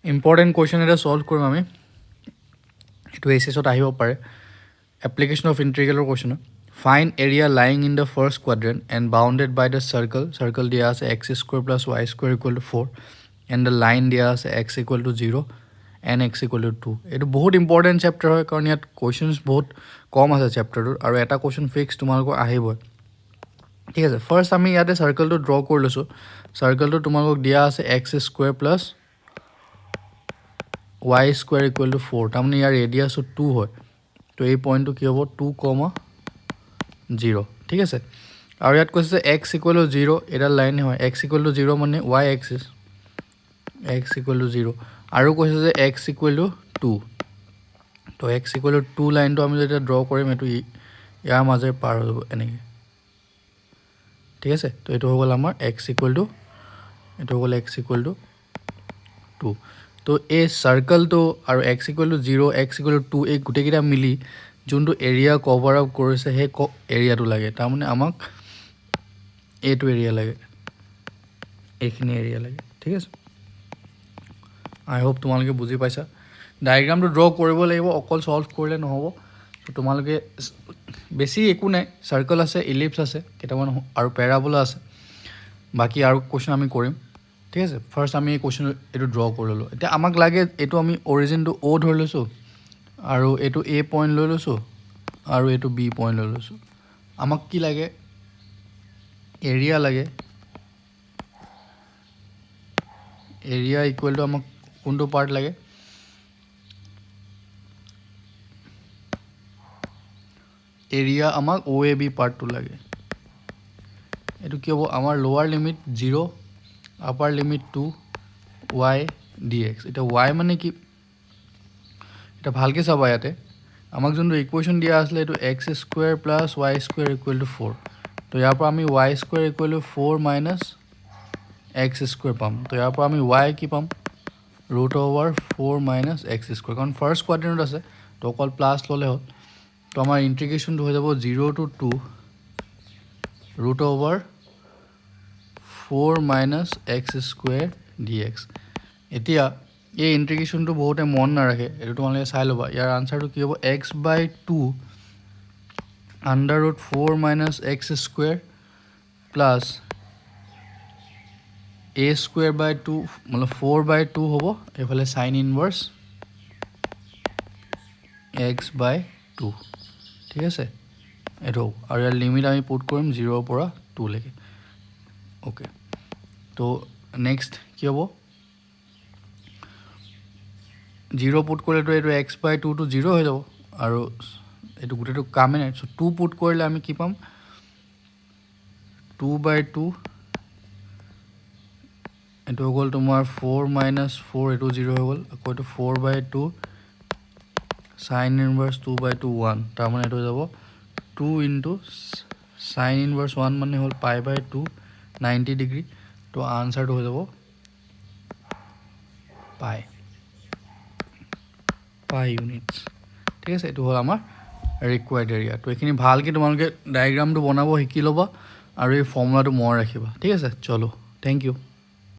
Important question এটা solve কৰিম আমি, এইটো AHSECত আহিব পাৰে। এপ্লিকেশ্যন অফ ইণ্টিগ্ৰেলৰ কুৱেশ্যন, find area lying in the first quadrant and bounded by the circle দিয়া আছে x² + y² = 4 and the line দিয়া আছে x = 0 and x = 2। এইটো বহুত ইম্পৰ্টেণ্ট চেপ্টাৰ হয়, কাৰণ ইয়াত কুৱেশ্যনছ বহুত কম আছে চেপ্টাৰটোত, আৰু এটা কুৱেশ্যন ফিক্স তোমালোকৰ আহিবই। ঠিক আছে, ফাৰ্ষ্ট আমি ইয়াতে চাৰ্কলটো ড্ৰ কৰি লৈছোঁ। চাৰ্কলটো তোমালোকক দিয়া আছে x² + y² = 4, তাৰমানে ইয়াৰ ৰেডিয়াছটো 2 হয়। তো এই পইণ্টটো কি হ'ব 2, 0। ঠিক আছে, আৰু ইয়াত কৈছে যে x = 0, এডাল লাইনে হয়। x = 0 মানে y এক্সিছ, x = 0, আৰু কৈছে যে x = 2। তো x = 2 লাইনটো আমি যেতিয়া ড্ৰ কৰিম, এইটো ইয়াৰ মাজেৰে পাৰ হৈ যাব এনেকৈ। ঠিক আছে, তো এইটো হৈ গ'ল আমাৰ x = 2। তো এই চাৰ্কলটো আৰু x = 0, x = 2 এই গোটেইকেইটা মিলি যোনটো এৰিয়া কভাৰ আপ কৰিছে সেই এৰিয়াটো লাগে। তাৰমানে আমাক এইটো এৰিয়া লাগে, এইখিনি এৰিয়া লাগে। ঠিক আছে, আই হোপ তোমালোকে বুজি পাইছা। ডায়েগ্ৰামটো ড্ৰ কৰিব লাগিব, অকল ছল্ভ কৰিলে নহ'ব। চ' তোমালোকে বেছি একো নাই, চাৰ্কল আছে, ইলিপ্স আছে কেইটামান, আৰু পেৰাবোলা আছে। বাকী আৰু কুৱেশ্যন আমি কৰিম। ঠিক আছে, ফাৰ্ষ্ট আমি এই কুৱেশ্যন এইটো ড্ৰ কৰি ল'লোঁ। এতিয়া আমাক লাগে, এইটো আমি অৰিজিনটো O ধৰি লৈছোঁ, আৰু এইটো A পইণ্ট লৈ লৈছোঁ, আৰু এইটো B পইণ্ট লৈ লৈছোঁ। আমাক কি লাগে, এৰিয়া লাগে। এৰিয়া ইকুৱেল টু আমাক কোনটো পাৰ্ট লাগে, এৰিয়া আমাক OAB পাৰ্টটো লাগে। এইটো কি হ'ব, আমাৰ লোৱাৰ limit 0, upper limit 2 y dx। এতিয়া y মানে কি, এতিয়া ভালকৈ চাবা, ইয়াতে আমাক যোনটো ইকুৱেশ্যন দিয়া আছিলে এইটো x² + y² = 4। তো ইয়াৰ পৰা আমি y² = 4 - x² পাম। তো ইয়াৰ পৰা আমি y কি পাম, √4 - x², কাৰণ ফাৰ্ষ্ট কোৱাড্ৰেণ্টত আছে, তো অকল প্লাছ ল'লে হ'ল। তো আমাৰ ইণ্টিগ্ৰেশ্যনটো হৈ যাব 0 to 2 √4 - x² dx। এতিয়া এই ইণ্টিগ্ৰেশ্যনটো বহুতে মন নাৰাখে, এইটো তোমালোকে চাই ল'বা। ইয়াৰ আনচাৰটো কি হ'ব, x/2 √4 - x² প্লাছ a²/2 মানে 4/2 হ'ব, এইফালে চাইন ইনভাৰ্ছ x/2। ঠিক আছে, এইটো, আৰু ইয়াৰ লিমিট আমি পুট কৰিম 0 পৰা 2 লৈকে। অ'কে, তো নেক্সট কি হ'ব, 0 পুট কৰিলেতো এইটো x/2 টো 0 হৈ যাব, আৰু এইটো গোটেইটো কামেই নাই। চ' 2 পুট কৰিলে আমি কি পাম, 2/2, এইটো হৈ গ'ল তোমাৰ 4 - 4, এইটো 0 হৈ গ'ল। আকৌ এইটো 4/2 চাইন ইনভাৰ্ছ 2/2 1, তাৰমানে এইটো হৈ যাব 2 * চাইন ইনভাৰ্ছ 1 মানে হ'ল π/2 90 ডিগ্ৰী। তো আনচাৰটো হৈ যাব পাই ইউনিটছ। ঠিক আছে, এইটো হ'ল আমাৰ ৰিকুৱাৰ্ড এৰিয়া। তো এইখিনি ভালকৈ তোমালোকে ডায়েগ্ৰামটো বনাব শিকি ল'বা, আৰু এই ফৰ্মুলাটো মনত ৰাখিবা। ঠিক আছে, চলো, থেংক ইউ।